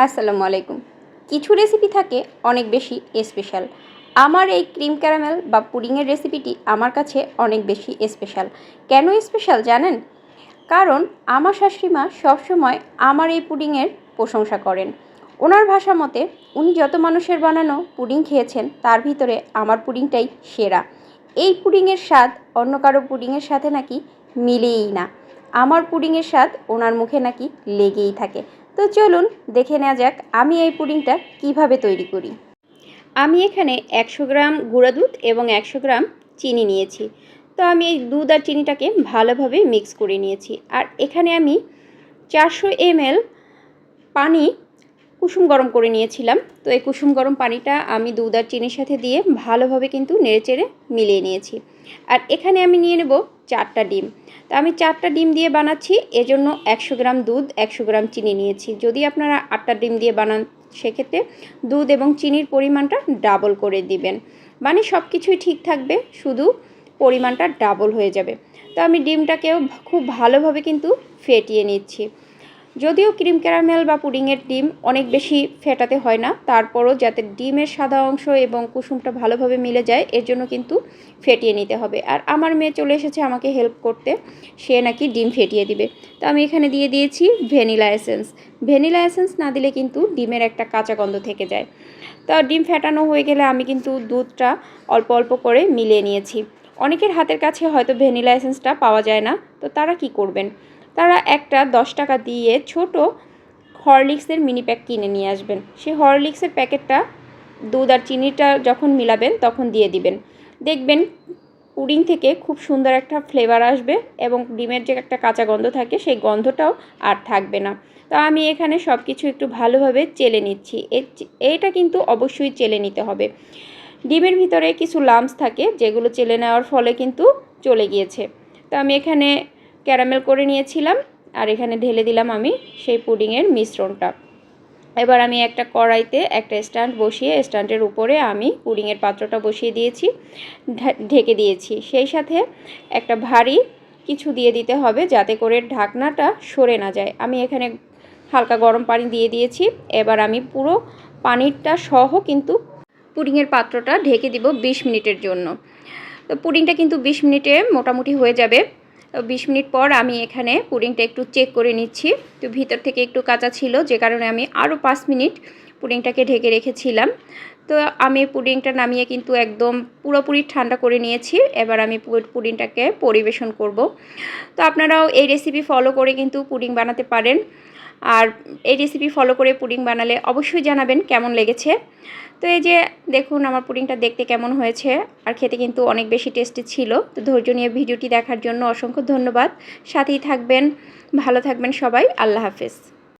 আসসালামু আলাইকুম। কিছু রেসিপি থাকে অনেক বেশি স্পেশাল। আমার এই ক্রিম ক্যারামেল বা পুডিংয়ের রেসিপিটি আমার কাছে অনেক বেশি স্পেশাল। কেন স্পেশাল জানেন? কারণ আমার শাশুড়িমা সবসময় আমার এই পুডিংয়ের প্রশংসা করেন। ওনার ভাষা মতে উনি যত মানুষের বানানো পুডিং খেয়েছেন তার ভিতরে আমার পুডিংটাই সেরা। এই পুডিংয়ের স্বাদ অন্য কারো পুডিংয়ের সাথে নাকি মিলেই না। আমার পুডিংয়ের স্বাদ ওনার মুখে নাকি লেগেই থাকে। তো চলুন দেখে নেওয়া যাক আমি এই পুডিংটা কিভাবে তৈরি করি। আমি এখানে 100 গ্রাম গুঁড়া দুধ এবং 100 গ্রাম চিনি নিয়েছি। তো আমি এই দুধ আর চিনিটাকে ভালোভাবে মিক্স করে নিয়েছি। আর এখানে আমি 400 ml পানি কুসুম গরম করে নিয়েছিলাম। তো এই কুসুম গরম পানিটা আমি দুধ আর চিনির সাথে দিয়ে ভালোভাবে কিন্তু নেড়েচেড়ে মিলিয়ে নিয়েছি। আর এখানে আমি নিয়ে নেব 4টা ডিম। তো আমি 4টা ডিম দিয়ে বানাচ্ছি, এজন্য 100 গ্রাম দুধ 100 গ্রাম চিনি নিয়েছি। যদি আপনারা 8টা ডিম দিয়ে বানান সেক্ষেত্রে দুধ এবং চিনির পরিমাণটা ডাবল করে দিবেন। মানে সব কিছুই ঠিক থাকবে, শুধু পরিমাণটা ডাবল হয়ে যাবে। তো আমি ডিমটাকেও খুব ভালোভাবে কিন্তু ফেটিয়ে নিচ্ছি। যদিও ক্রিম ক্যারামেল বা পুডিংয়ের ডিম অনেক বেশি ফেটাতে হয় না, তারপরও যাতে ডিমের সাদা অংশ এবং কুসুমটা ভালোভাবে মিলে যায় এর জন্য কিন্তু ফেটিয়ে নিতে হবে। আর আমার মেয়ে চলে এসেছে আমাকে হেল্প করতে, সে নাকি ডিম ফেটিয়ে দিবে। তো আমি এখানে দিয়ে দিয়েছি ভ্যানিলা এসেন্স। ভ্যানিলা এসেন্স না দিলে কিন্তু ডিমের একটা কাঁচা গন্ধ থেকে যায়। তো ডিম ফেটানো হয়ে গেলে আমি কিন্তু দুধটা অল্প অল্প করে মিলিয়ে নিয়েছি। অনেকের হাতের কাছে হয়তো ভ্যানিলা এসেন্সটা পাওয়া যায় না, তো তারা কি করবেন, তারা একটা 10 টাকা দিয়ে ছোট হরলিক্সের মিনি প্যাক কিনে নিয়ে আসবেন। সেই হরলিক্সের প্যাকেটটা দুধ আর চিনিটা যখন মিলাবেন তখন দিয়ে দিবেন। দেখবেন পুডিং থেকে খুব সুন্দর একটা ফ্লেভার আসবে এবং ডিমের যে একটা কাঁচা গন্ধ থাকে সেই গন্ধটাও আর থাকবে না। তো আমি এখানে সব কিছু একটু ভালোভাবে চেলে নিচ্ছি। এইটা কিন্তু অবশ্যই চেলে নিতে হবে। ডিমের ভিতরে কিছু লাম্পস থাকে যেগুলো চেলে নেওয়ার ফলে কিন্তু চলে গিয়েছে। তো আমি এখানে ক্যারামেল করে নিয়েছিলাম আর এখানে ঢেলে দিলাম আমি সেই পুডিংয়ের মিশ্রণটা। এবার আমি একটা কড়াইতে একটা স্ট্যান্ড বসিয়ে স্ট্যান্ডের উপরে আমি পুডিংয়ের পাত্রটা বসিয়ে দিয়েছি, ঢেকে দিয়েছি। সেই সাথে একটা ভারী কিছু দিয়ে দিতে হবে যাতে করে ঢাকনাটা সরে না যায়। আমি এখানে হালকা গরম পানি দিয়ে দিয়েছি। এবার আমি পুরো পানিটা সহ কিন্তু পুডিংয়ের পাত্রটা ঢেকে দিব 20 মিনিটের জন্য। তো পুডিংটা কিন্তু 20 মিনিটে মোটামুটি হয়ে যাবে। 20 মিনিট পর আমি এখানে পুডিংটা একটু চেক করে নিচ্ছি। তো ভিতর থেকে একটু কাঁচা ছিল, যে কারণে আমি আরও 5 মিনিট পুডিংটাকে ঢেকে রেখেছিলাম। তো আমি পুডিংটা নামিয়ে কিন্তু একদম পুরোপুরি ঠান্ডা করে নিয়েছি। এবার আমি পুডিংটাকে পরিবেশন করব। তো আপনারাও এই রেসিপি ফলো করে কিন্তু পুডিং বানাতে পারেন। আর এই রেসিপি ফলো করে পুডিং বানালে অবশ্যই জানাবেন কেমন লেগেছে। তো এই যে দেখুন আমার পুডিংটা দেখতে কেমন হয়েছে, আর খেতে কিন্তু অনেক বেশি টেস্টি ছিল। তো ধৈর্য নিয়ে ভিডিওটি দেখার জন্য অসংখ্য ধন্যবাদ। সাথেই থাকবেন, ভালো থাকবেন সবাই। আল্লাহ হাফেজ।